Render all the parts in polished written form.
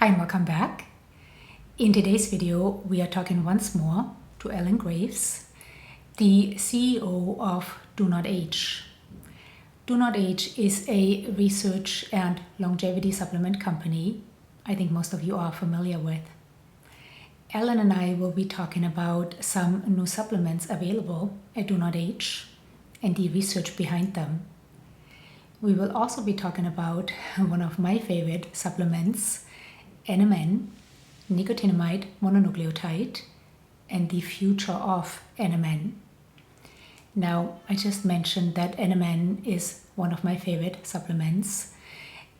Hi and welcome back. In today's video, we are talking once more to Alan Graves, the CEO of DoNotAge. DoNotAge is a research and longevity supplement company I think most of you are familiar with. Alan and I will be talking about some new supplements available at DoNotAge and the research behind them. We will also be talking about one of my favorite supplements, NMN, nicotinamide mononucleotide, and the future of NMN. Now, I just mentioned that NMN is one of my favorite supplements.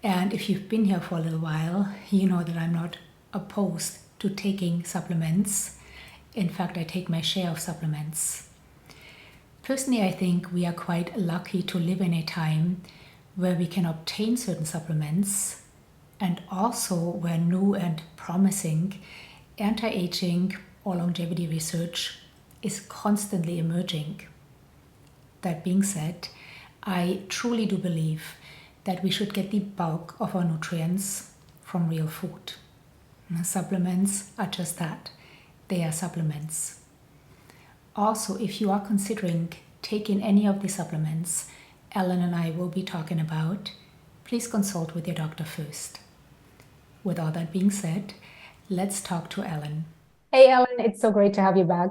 And if you've been here for a little while, you know that I'm not opposed to taking supplements. In fact, I take my share of supplements. Personally, I think we are quite lucky to live in a time where we can obtain certain supplements and also where new and promising anti-aging or longevity research is constantly emerging. That being said, I truly do believe that we should get the bulk of our nutrients from real food. Supplements are just that. They are supplements. Also, if you are considering taking any of the supplements Alan and I will be talking about, please consult with your doctor first. With all that being said, let's talk to Alan. Hey Alan, it's so great to have you back.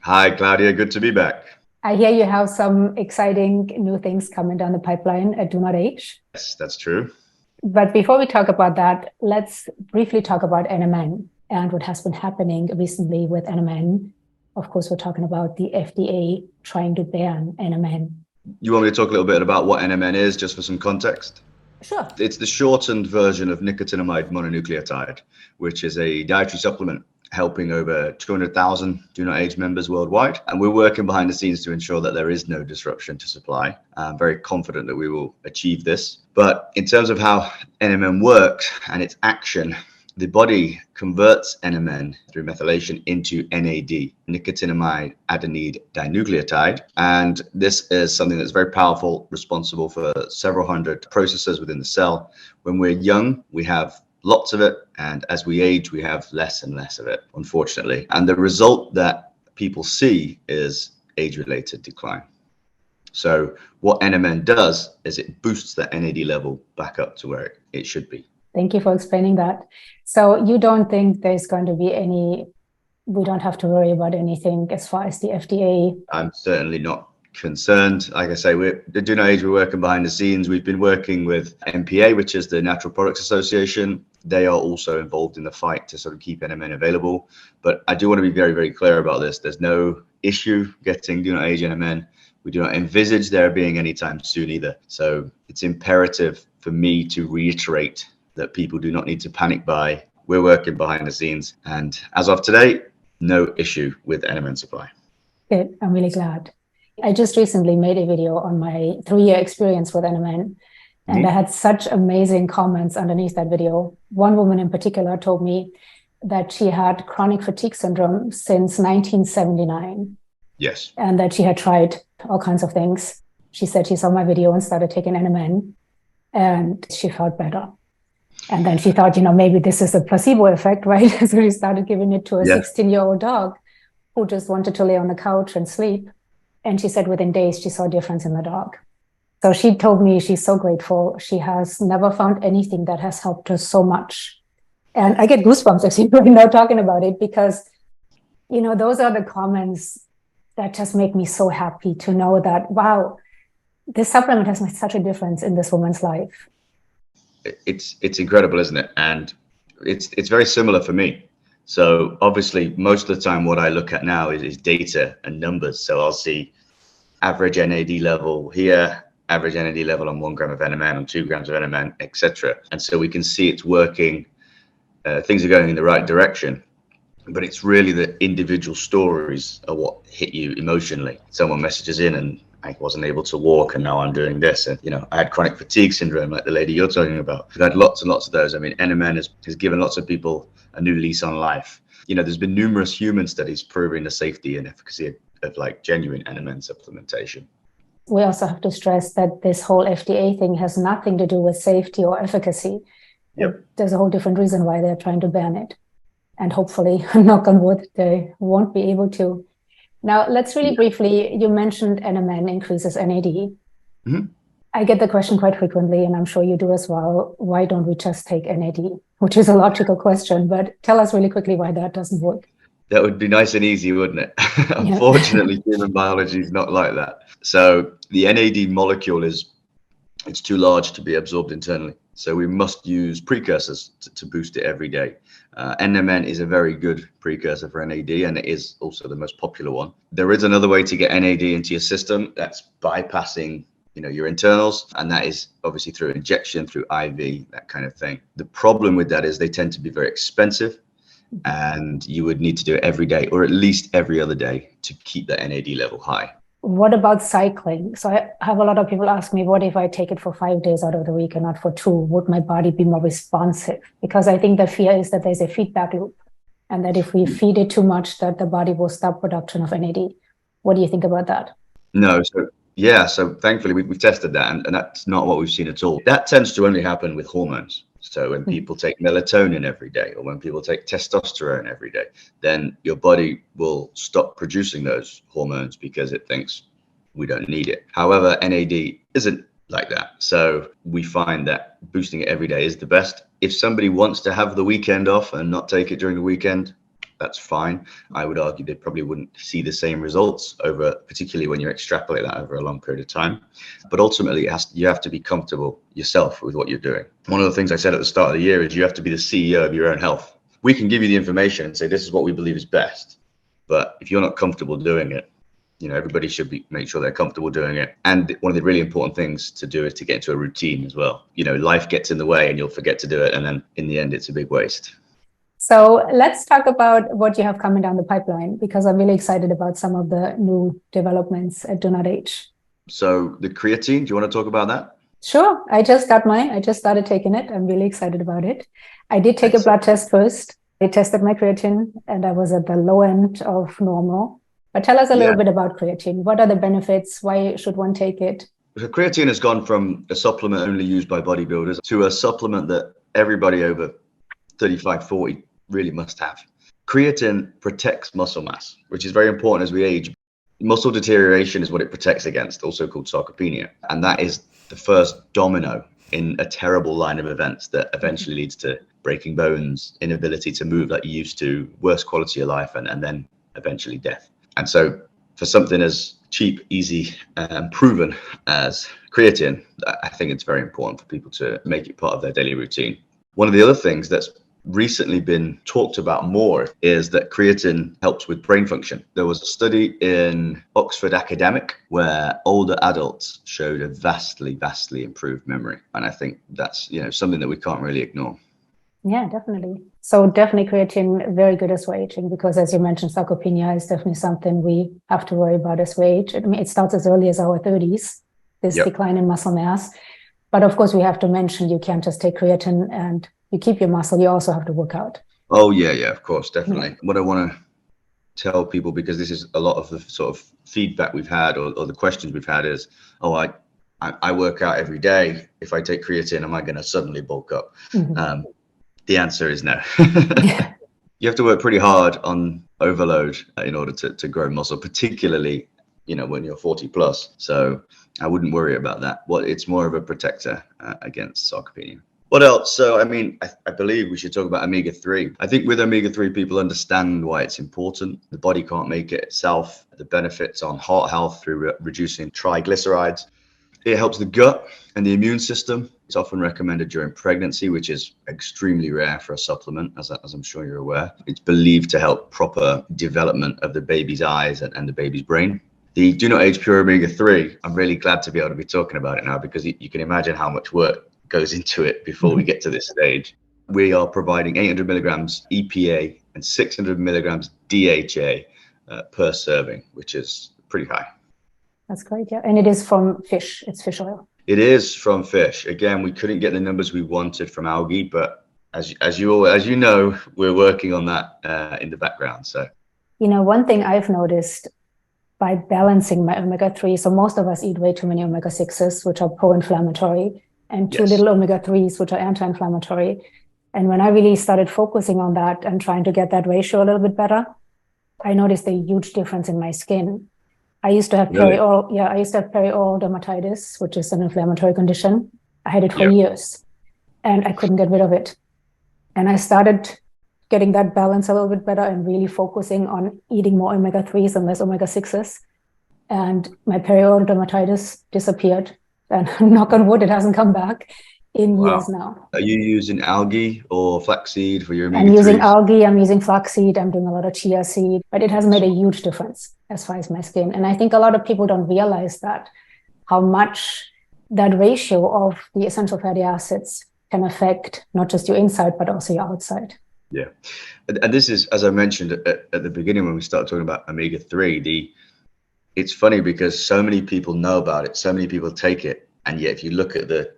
Hi Claudia, good to be back. I hear you have some exciting new things coming down the pipeline at DoNotAge. Yes, that's true. But before we talk about that, let's briefly talk about NMN and what has been happening recently with NMN. Of course, we're talking about the FDA trying to ban NMN. You want me to talk a little bit about what NMN is, just for some context? Sure. It's the shortened version of nicotinamide mononucleotide, which is a dietary supplement helping over 200,000 DoNotAge members worldwide. And we're working behind the scenes to ensure that there is no disruption to supply. I'm very confident that we will achieve this. But in terms of how NMN works and its action, the body converts NMN through methylation into NAD, nicotinamide adenine dinucleotide. And this is something that's very powerful, responsible for several hundred processes within the cell. When we're young, we have lots of it. And as we age, we have less and less of it, unfortunately. And the result that people see is age-related decline. So what NMN does is it boosts that NAD level back up to where it should be. Thank you for explaining that. So you don't think there's going to be we don't have to worry about anything as far as the FDA? I'm certainly not concerned. Like I say, the DoNotAge, we're working behind the scenes. We've been working with NPA, which is the Natural Products Association. They are also involved in the fight to sort of keep NMN available. But I do want to be very, very clear about this. There's no issue getting DoNotAge NMN. We do not envisage there being anytime soon either. So it's imperative for me to reiterate that people do not need to panic buy. We're working behind the scenes. And as of today, no issue with NMN supply. Good. I'm really glad. I just recently made a video on my 3-year experience with NMN. And I had such amazing comments underneath that video. One woman in particular told me that she had chronic fatigue syndrome since 1979. Yes. And that she had tried all kinds of things. She said she saw my video and started taking NMN and she felt better. And then she thought, maybe this is a placebo effect, right? So she started giving it to a 16-year-old dog who just wanted to lay on the couch and sleep. And she said within days, she saw a difference in the dog. So she told me she's so grateful. She has never found anything that has helped her so much. And I get goosebumps actually right now talking about it because, those are the comments that just make me so happy to know that, wow, this supplement has made such a difference in this woman's life. It's incredible, isn't it? And it's very similar for me. So obviously, most of the time, what I look at now is data and numbers. So I'll see average NAD level here, average NAD level on 1 gram of NMN, on 2 grams of NMN, etc. And so we can see it's working. Things are going in the right direction. But it's really the individual stories are what hit you emotionally. Someone messages in and I wasn't able to walk and now I'm doing this. And, I had chronic fatigue syndrome like the lady you're talking about. I've had lots and lots of those. I mean, NMN has given lots of people a new lease on life. There's been numerous human studies proving the safety and efficacy of like genuine NMN supplementation. We also have to stress that this whole FDA thing has nothing to do with safety or efficacy. Yep. There's a whole different reason why they're trying to ban it. And hopefully, knock on wood, they won't be able to. Now, let's really briefly, you mentioned NMN increases NAD. Mm-hmm. I get the question quite frequently, and I'm sure you do as well. Why don't we just take NAD? Which is a logical question, but tell us really quickly why that doesn't work. That would be nice and easy, wouldn't it? Yeah. Unfortunately, human biology is not like that. So the NAD molecule it's too large to be absorbed internally. So we must use precursors to boost it every day. NMN is a very good precursor for NAD, and it is also the most popular one. There is another way to get NAD into your system. That's bypassing your internals, and that is obviously through injection, through IV, that kind of thing. The problem with that is they tend to be very expensive, and you would need to do it every day or at least every other day to keep that NAD level high. What about cycling? So I have a lot of people ask me, what if I take it for 5 days out of the week and not for 2? Would my body be more responsive? Because I think the fear is that there's a feedback loop, and that if we feed it too much, that the body will stop production of NAD. What do you think about that? No, so thankfully we've tested that, and that's not what we've seen at all. That tends to only happen with hormones. So when people take melatonin every day, or when people take testosterone every day, then your body will stop producing those hormones because it thinks we don't need it. However, NAD isn't like that. So we find that boosting it every day is the best. If somebody wants to have the weekend off and not take it during the weekend, that's fine. I would argue they probably wouldn't see the same results particularly when you extrapolate that over a long period of time. But ultimately, you have to be comfortable yourself with what you're doing. One of the things I said at the start of the year is you have to be the CEO of your own health. We can give you the information and say, this is what we believe is best. But if you're not comfortable doing it, everybody should make sure they're comfortable doing it. And one of the really important things to do is to get into a routine as well. Life gets in the way and you'll forget to do it. And then in the end, it's a big waste. So let's talk about what you have coming down the pipeline, because I'm really excited about some of the new developments at DoNotAge. So the creatine, do you want to talk about that? Sure. I just got mine. I just started taking it. I'm really excited about it. I did take a blood test first. I tested my creatine and I was at the low end of normal. But tell us a little bit about creatine. What are the benefits? Why should one take it? So creatine has gone from a supplement only used by bodybuilders to a supplement that everybody over 35, 40 really must have. Creatine protects muscle mass, which is very important as we age. Muscle deterioration is what it protects against, also called sarcopenia. And that is the first domino in a terrible line of events that eventually leads to breaking bones, inability to move like you used to, worse quality of life, and then eventually death. And so for something as cheap, easy, and proven as creatine, I think it's very important for people to make it part of their daily routine. One of the other things that's recently been talked about more is that creatine helps with brain function. There was a study in Oxford Academic where older adults showed a vastly improved memory. And I think that's, something that we can't really ignore. Yeah, definitely. So definitely creatine, very good as we're aging, because as you mentioned, sarcopenia is definitely something we have to worry about as we age. I mean, it starts as early as our 30s, this decline in muscle mass. But of course, we have to mention you can't just take creatine and you keep your muscle, you also have to work out. Oh, yeah, of course, definitely. Yeah. What I want to tell people, because this is a lot of the sort of feedback we've had or the questions we've had is, I work out every day. If I take creatine, am I going to suddenly bulk up? Mm-hmm. The answer is no. Yeah. You have to work pretty hard on overload in order to grow muscle, particularly, when you're 40 plus. So I wouldn't worry about that. It's more of a protector against sarcopenia. What else? So, I believe we should talk about omega-3. I think with omega-3, people understand why it's important. The body can't make it itself. The benefits on heart health through reducing triglycerides. It helps the gut and the immune system. It's often recommended during pregnancy, which is extremely rare for a supplement, as I'm sure you're aware. It's believed to help proper development of the baby's eyes and the baby's brain. The DoNotAge Pure Omega-3, I'm really glad to be able to be talking about it now, because you can imagine how much work goes into it before we get to this stage. We are providing 800 milligrams EPA and 600 milligrams DHA per serving, which is pretty high. That's great, yeah. And it is from fish. It's fish oil. It is from fish. Again, we couldn't get the numbers we wanted from algae, but as you know, we're working on that in the background. So, one thing I've noticed by balancing my omega-3, so most of us eat way too many omega-6s, which are pro-inflammatory. and two Yes. little omega-3s, which are anti-inflammatory. And when I really started focusing on that and trying to get that ratio a little bit better, I noticed a huge difference in my skin. I used to have perioral dermatitis, which is an inflammatory condition. I had it for years and I couldn't get rid of it. And I started getting that balance a little bit better and really focusing on eating more omega-3s and less omega-6s. And my perioral dermatitis disappeared. And knock on wood, it hasn't come back in years now. Are you using algae or flaxseed for your omega-3s? I'm using algae, I'm using flaxseed, I'm doing a lot of chia seed, but it has made a huge difference as far as my skin. And I think a lot of people don't realize that, how much that ratio of the essential fatty acids can affect not just your inside, but also your outside. Yeah. And this is, as I mentioned at the beginning when we started talking about omega-3, it's funny because so many people know about it, so many people take it. And yet if you look at the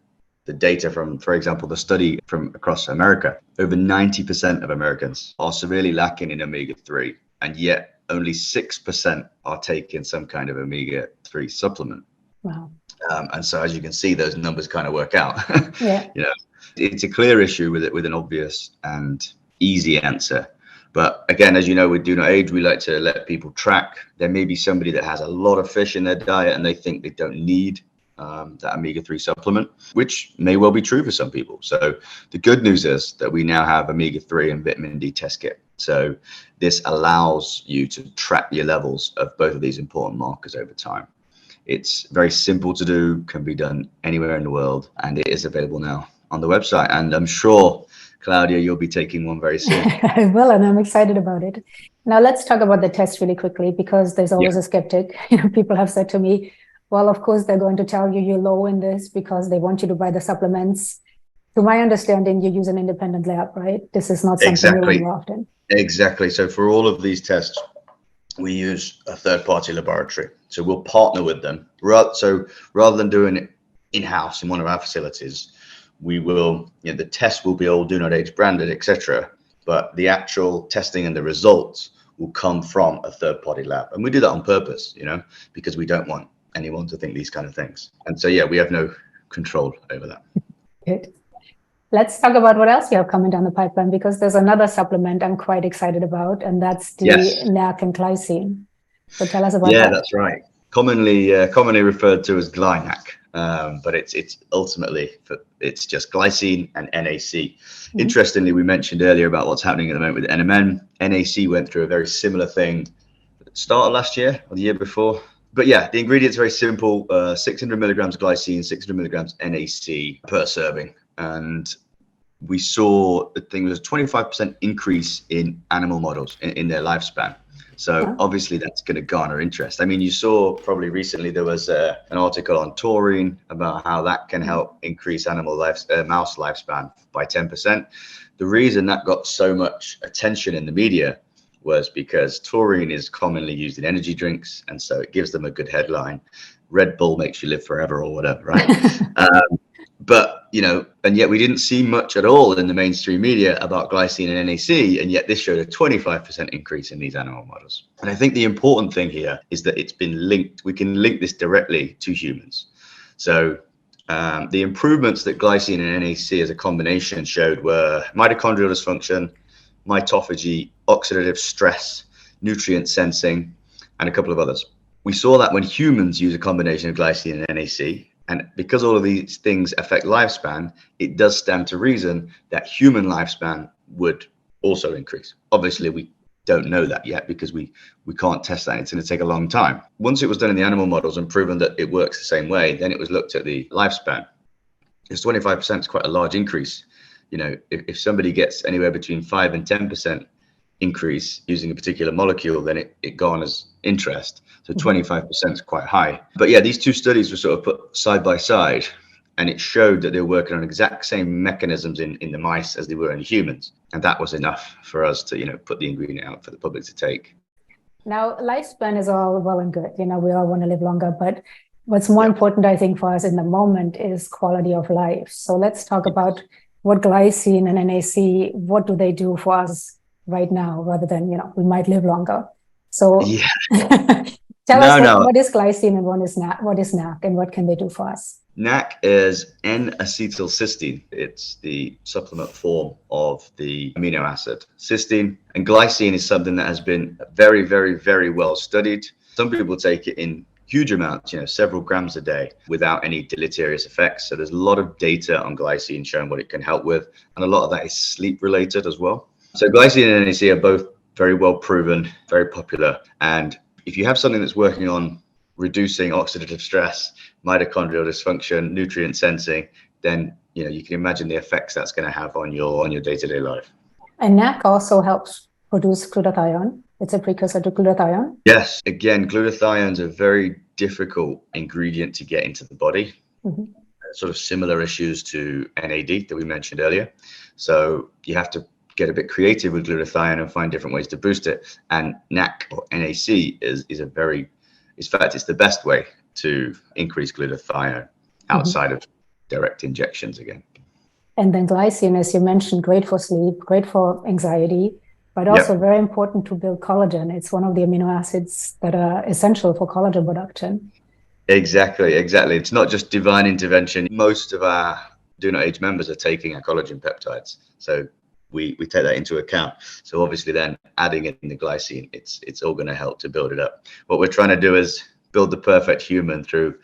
data from, for example, the study from across America, over 90% of Americans are severely lacking in omega-3, and yet only 6% are taking some kind of omega-3 supplement. Wow. And so as you can see, those numbers kind of work out. Yeah. You know, it's a clear issue with an obvious and easy answer. But again, as you know, with DoNotAge, we like to let people track. There may be somebody that has a lot of fish in their diet and they think they don't need that omega-3 supplement, which may well be true for some people. So the good news is that we now have omega-3 and vitamin D test kit. So this allows you to track your levels of both of these important markers over time. It's very simple to do, can be done anywhere in the world, and it is available now on the website. And I'm sure, Claudia, you'll be taking one very soon. I will, and I'm excited about it. Now let's talk about the test really quickly, because there's always a skeptic. People have said to me, well, of course, they're going to tell you you're low in this because they want you to buy the supplements. To my understanding, you use an independent lab, right? This is not something you run often. Exactly. So for all of these tests, we use a third-party laboratory. So we'll partner with them. So rather than doing it in-house in one of our facilities, we will, the test will be all DoNotAge branded, etc. But the actual testing and the results will come from a third-party lab. And we do that on purpose, because we don't want anyone to think these kind of things. And so, we have no control over that. Good. Let's talk about what else you have coming down the pipeline, because there's another supplement I'm quite excited about, and that's the NAC and Glycine. So tell us about that. Yeah, that's right. Commonly referred to as GlyNAC, but it's ultimately it's just glycine and NAC. Mm-hmm. Interestingly, we mentioned earlier about what's happening at the moment with NMN. NAC went through a very similar thing at the start of last year or the year before. But the ingredients are very simple: 600 milligrams glycine, 600 milligrams NAC per serving. And we saw, I think it was a 25% increase in animal models in their lifespan. So obviously that's going to garner interest. I mean, you saw probably recently there was an article on taurine about how that can help increase mouse lifespan by 10%. The reason that got so much attention in the media was because taurine is commonly used in energy drinks, and so it gives them a good headline. Red Bull makes you live forever or whatever, right? But, and yet we didn't see much at all in the mainstream media about glycine and NAC, and yet this showed a 25% increase in these animal models. And I think the important thing here is that it's been linked. We can link this directly to humans. So the improvements that glycine and NAC as a combination showed were mitochondrial dysfunction, mitophagy, oxidative stress, nutrient sensing, and a couple of others. We saw that when humans use a combination of glycine and NAC, and because all of these things affect lifespan, it does stand to reason that human lifespan would also increase. Obviously, we don't know that yet because we can't test that. It's going to take a long time. Once it was done in the animal models and proven that it works the same way, then it was looked at the lifespan. It's 25% is quite a large increase. If somebody gets anywhere between 5 and 10% increase using a particular molecule, then it garners interest. So 25% is quite high. But these two studies were sort of put side by side, and it showed that they were working on exact same mechanisms in the mice as they were in humans. And that was enough for us to, put the ingredient out for the public to take. Now, lifespan is all well and good. We all want to live longer, but what's more important, I think, for us in the moment is quality of life. So let's talk about what glycine and NAC, what do they do for us right now, rather than, we might live longer. So tell us what is glycine and what is NAC and what can they do for us? NAC is N-acetylcysteine. It's the supplement form of the amino acid cysteine. And glycine is something that has been very, very, very well studied. Some people take it in huge amounts, several grams a day without any deleterious effects. So there's a lot of data on glycine showing what it can help with. And a lot of that is sleep related as well. So glycine and NAC are both very well proven, very popular. And if you have something that's working on reducing oxidative stress, mitochondrial dysfunction, nutrient sensing, then you can imagine the effects that's going to have on your day-to-day life. And NAC also helps produce glutathione. It's a precursor to glutathione. Yes, again, glutathione is a very difficult ingredient to get into the body. Sort of similar issues to NAD that we mentioned earlier. So you have to get a bit creative with glutathione and find different ways to boost it. And NAC or NAC is a very, in fact, it's the best way to increase glutathione outside of direct injections again. And then glycine, as you mentioned, great for sleep, great for anxiety, but also very important to build collagen. It's one of the amino acids that are essential for collagen production. Exactly. It's not just divine intervention. Most of our DoNotAge members are taking our collagen peptides. So we take that into account. So obviously then adding in the glycine, it's all going to help to build it up. What we're trying to do is build the perfect human through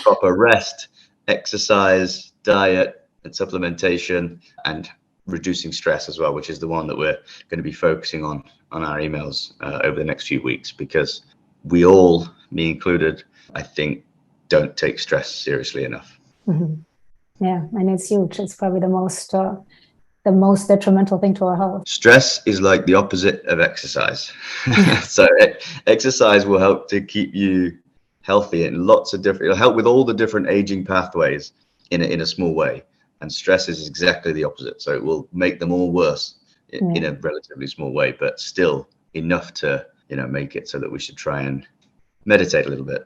proper rest, exercise, diet, and supplementation, and reducing stress as well, which is the one that we're going to be focusing on our emails over the next few weeks, because we all, me included, I think, don't take stress seriously enough. Yeah, and it's huge. It's probably the most detrimental thing to our health. Stress is like the opposite of exercise. So exercise will help to keep you healthy in lots of different, it'll help with all the different aging pathways in a small way. And stress is exactly the opposite. So it will make them all worse in a relatively small way, but still enough to, make it so that we should try and meditate a little bit.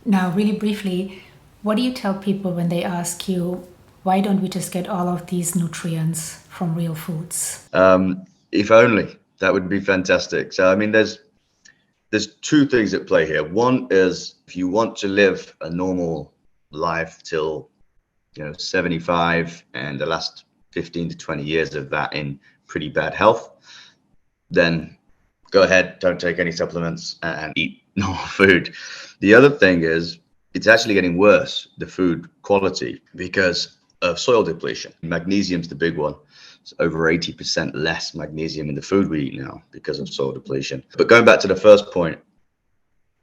Now, really briefly, what do you tell people when they ask you, why don't we just get all of these nutrients from real foods? If only, that would be fantastic. So, I mean, there's two things at play here. One is, if you want to live a normal life till 75 and the last 15 to 20 years of that in pretty bad health, then go ahead, don't take any supplements and eat normal food. The other thing is, it's actually getting worse, the food quality, because of soil depletion. Magnesium's the big one. It's over 80% less magnesium in the food we eat now because of soil depletion. But going back to the first point,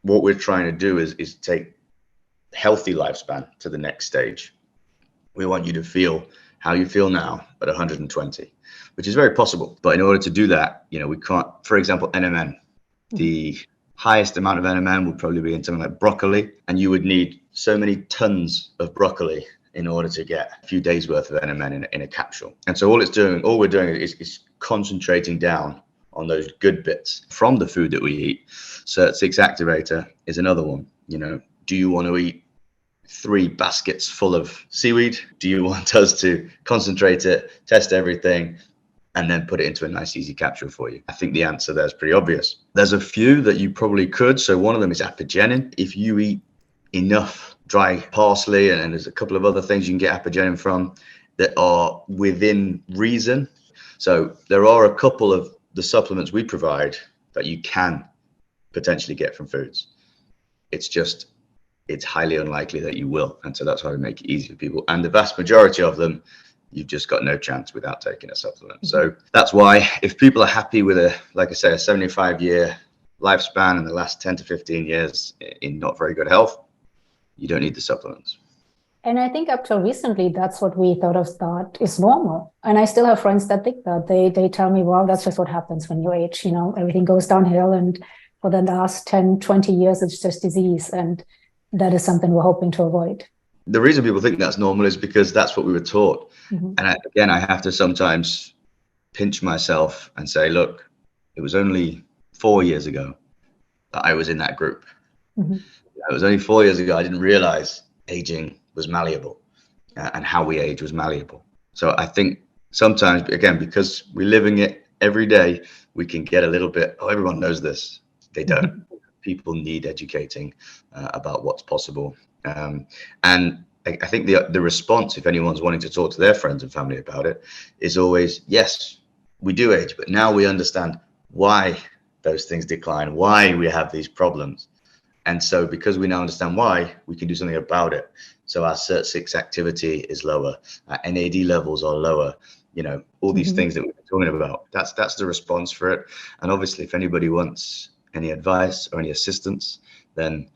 what we're trying to do is take healthy lifespan to the next stage. We want you to feel how you feel now at 120, which is very possible. But in order to do that, we can't, for example, NMN, the highest amount of NMN would probably be in something like broccoli. And you would need so many tons of broccoli in order to get a few days worth of NMN in a capsule. And so all we're doing is concentrating down on those good bits from the food that we eat. SIRT6 activator is another one. Do you want to eat 3 baskets full of seaweed? Do you want us to concentrate it, test everything, and then put it into a nice easy capsule for you? I think the answer there is pretty obvious. There's a few that you probably could. So one of them is apigenin. If you eat enough dry parsley, and there's a couple of other things you can get apigenin from that are within reason. So there are a couple of the supplements we provide that you can potentially get from foods. It's highly unlikely that you will. And so that's why we make it easy for people. And the vast majority of them, you've just got no chance without taking a supplement. So that's why, if people are happy with a 75-year lifespan and the last 10 to 15 years in not very good health, you don't need the supplements. And I think up till recently, that's what we thought is normal. And I still have friends that think that. They tell me, well, that's just what happens when you age. Everything goes downhill. And for the last 10, 20 years, it's just disease. And that is something we're hoping to avoid. The reason people think that's normal is because that's what we were taught. And I have to sometimes pinch myself and say, look, it was only 4 years ago that I was in that group. It was only 4 years ago I didn't realize aging was malleable and how we age was malleable. So I think sometimes, again, because we're living it every day, we can get a little bit, everyone knows this. They don't. people need educating about what's possible. And I think the response, if anyone's wanting to talk to their friends and family about it, is always, yes, we do age, but now we understand why those things decline, why we have these problems. And so because we now understand why, we can do something about it. So our SIRT6 activity is lower, our NAD levels are lower, you know, all these things that we've been talking about. That's the response for it. And obviously, if anybody wants any advice or any assistance, then,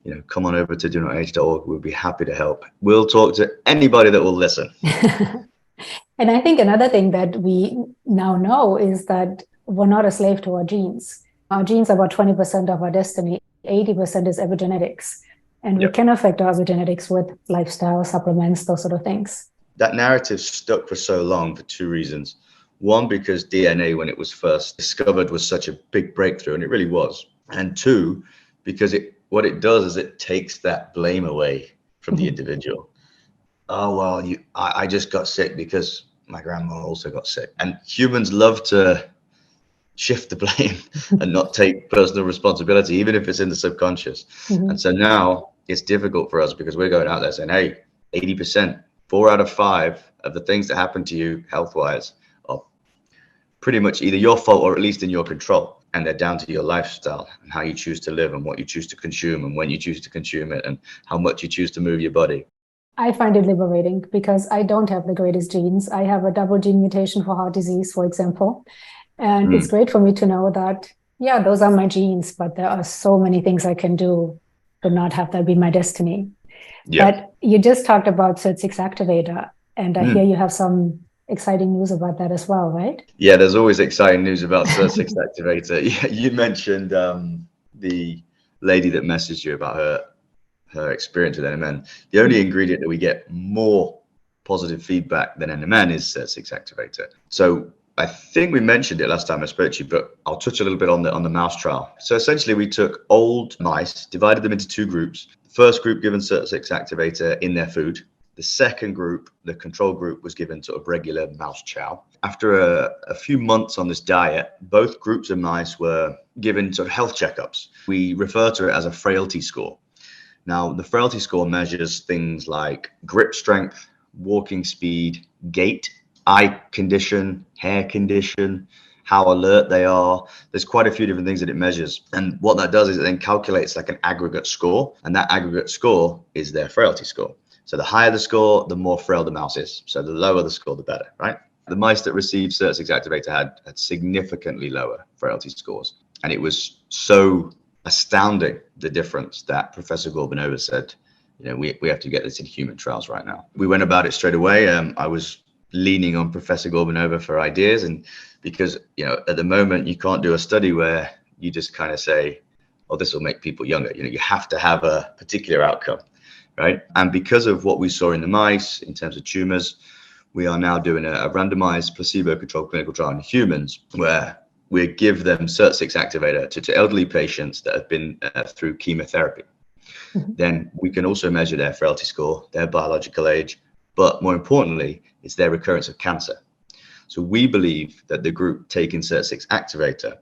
you know, come on over to DoNotAge.org. We'll be happy to help. We'll talk to anybody that will listen. And I think another thing that we now know is that we're not a slave to our genes. Our genes are about 20% of our destiny. 80% is epigenetics. And we can affect our epigenetics with lifestyle, supplements, those sort of things. That narrative stuck for so long for two reasons. One, because DNA, when it was first discovered, was such a big breakthrough, and it really was. And two, because what it does is it takes that blame away from the individual. Oh, well, I just got sick because my grandma also got sick. And humans love to shift the blame and not take personal responsibility, even if it's in the subconscious. And so now it's difficult for us because we're going out there saying, hey, 80%, 4 out of 5 of the things that happen to you health-wise are pretty much either your fault or at least in your control. And they're down to your lifestyle and how you choose to live and what you choose to consume and when you choose to consume it and how much you choose to move your body. I find it liberating because I don't have the greatest genes. I have a double gene mutation for heart disease, for example. And it's great for me to know that, yeah, those are my genes, but there are so many things I can do to not have that be my destiny. But you just talked about SIRT6 activator, and I hear you have some exciting news about that as well, right? Yeah, there's always exciting news about SIRT6 activator. Yeah, you mentioned the lady that messaged you about her experience with NMN. The only ingredient that we get more positive feedback than NMN is SIRT6 activator. So I think we mentioned it last time I spoke to you, but I'll touch a little bit on the mouse trial. So essentially we took old mice, divided them into 2 groups. The first group given SIRT6 activator in their food. The second group, the control group, was given sort of regular mouse chow. After a few months on this diet, both groups of mice were given sort of health checkups. We refer to it as a frailty score. Now, the frailty score measures things like grip strength, walking speed, gait, eye condition, hair condition, how alert they are. There's quite a few different things that it measures. And what that does is it then calculates like an aggregate score. And that aggregate score is their frailty score. So the higher the score, the more frail the mouse is. So the lower the score, the better, right? The mice that received SIRT6 activator had significantly lower frailty scores. And it was so astounding, the difference, that Professor Gorbanova said, you know, we have to get this in human trials right now. We went about it straight away. I was leaning on Professor Gorbanova for ideas, and because, you know, at the moment you can't do a study where you just kind of say, oh, this will make people younger. You know, you have to have a particular outcome, right? And because of what we saw in the mice in terms of tumors, we are now doing a randomized placebo-controlled clinical trial in humans where we give them SIRT6 activator to elderly patients that have been through chemotherapy. Then we can also measure their frailty score, their biological age, but more importantly, it's their recurrence of cancer. So we believe that the group taking SIRT6 activator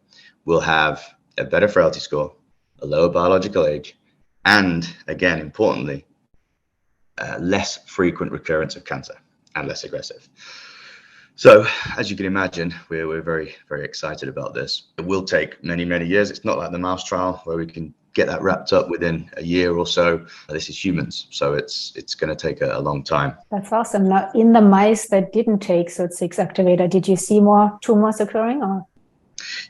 will have a better frailty score, a lower biological age, and again, importantly, less frequent recurrence of cancer and less aggressive. So as you can imagine, we're very, very excited about this. It will take many, many years. It's not like the mouse trial where we can get that wrapped up within a year or so. This is humans, so it's going to take a long time. That's awesome. Now, in the mice that didn't take SIRT6 activator, did you see more tumors occurring? Or?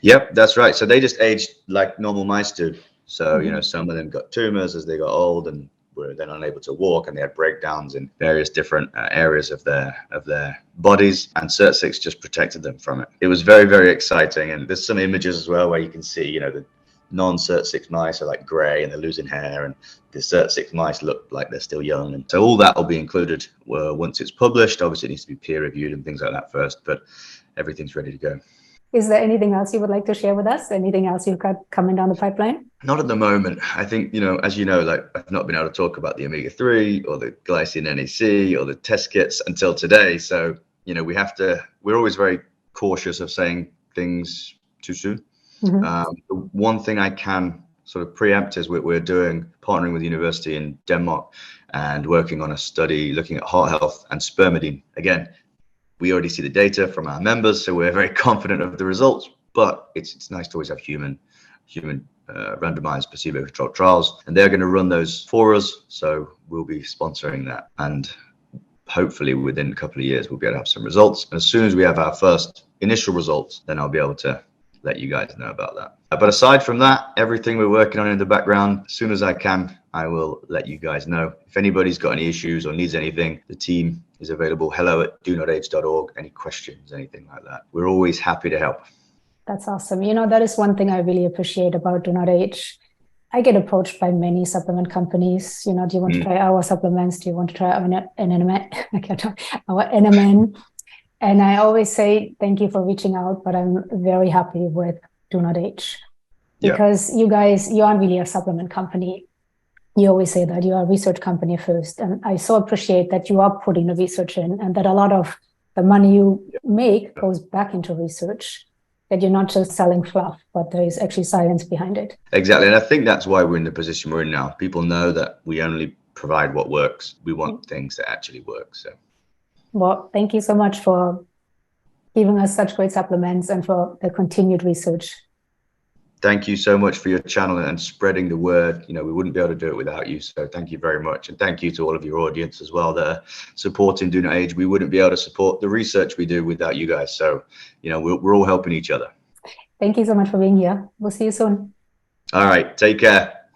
Yep, that's right. So they just aged like normal mice do. So, you know, some of them got tumors as they got old and were then unable to walk, and they had breakdowns in various different areas of their bodies, and SIRT6 just protected them from it. It was very, very exciting. And there's some images as well where you can see, you know, the non-SIRT6 mice are like gray and they're losing hair, and the SIRT6 mice look like they're still young. And so all that will be included once it's published. Obviously it needs to be peer reviewed and things like that first, but everything's ready to go. Is there anything else you would like to share with us? Anything else you've got coming down the pipeline? Not at the moment. I think, you know, as you know, like I've not been able to talk about the omega-3 or the glycine NAC or the test kits until today. So, you know, we're always very cautious of saying things too soon. The one thing I can sort of preempt is we're partnering with the university in Denmark and working on a study looking at heart health and spermidine. Again, we already see the data from our members, so we're very confident of the results, but it's nice to always have human randomized placebo-controlled trials, and they're going to run those for us, so we'll be sponsoring that, and hopefully within a couple of years we'll be able to have some results. And as soon as we have our first initial results, then I'll be able to let you guys know about that. But aside from that, everything we're working on in the background, as soon as I can, I will let you guys know. If anybody's got any issues or needs anything, the team is available. hello@donotage.org. Any questions, anything like that, we're always happy to help. That's awesome. You know, that is one thing I really appreciate about DoNotAge. I get approached by many supplement companies. You know, do you want to try our supplements? Do you want to try our NMN? I can't talk, our NMN. And I always say, thank you for reaching out, but I'm very happy with DoNotAge because you guys, you aren't really a supplement company. You always say that you are a research company first. And I so appreciate that you are putting the research in and that a lot of the money you make goes back into research, that you're not just selling fluff, but there is actually science behind it. Exactly. And I think that's why we're in the position we're in now. People know that we only provide what works. We want things that actually work. So, well, thank you so much for giving us such great supplements and for the continued research. Thank you so much for your channel and spreading the word. You know, we wouldn't be able to do it without you. So thank you very much. And thank you to all of your audience as well that are supporting DoNotAge. We wouldn't be able to support the research we do without you guys. So, you know, we're all helping each other. Thank you so much for being here. We'll see you soon. All right. Take care.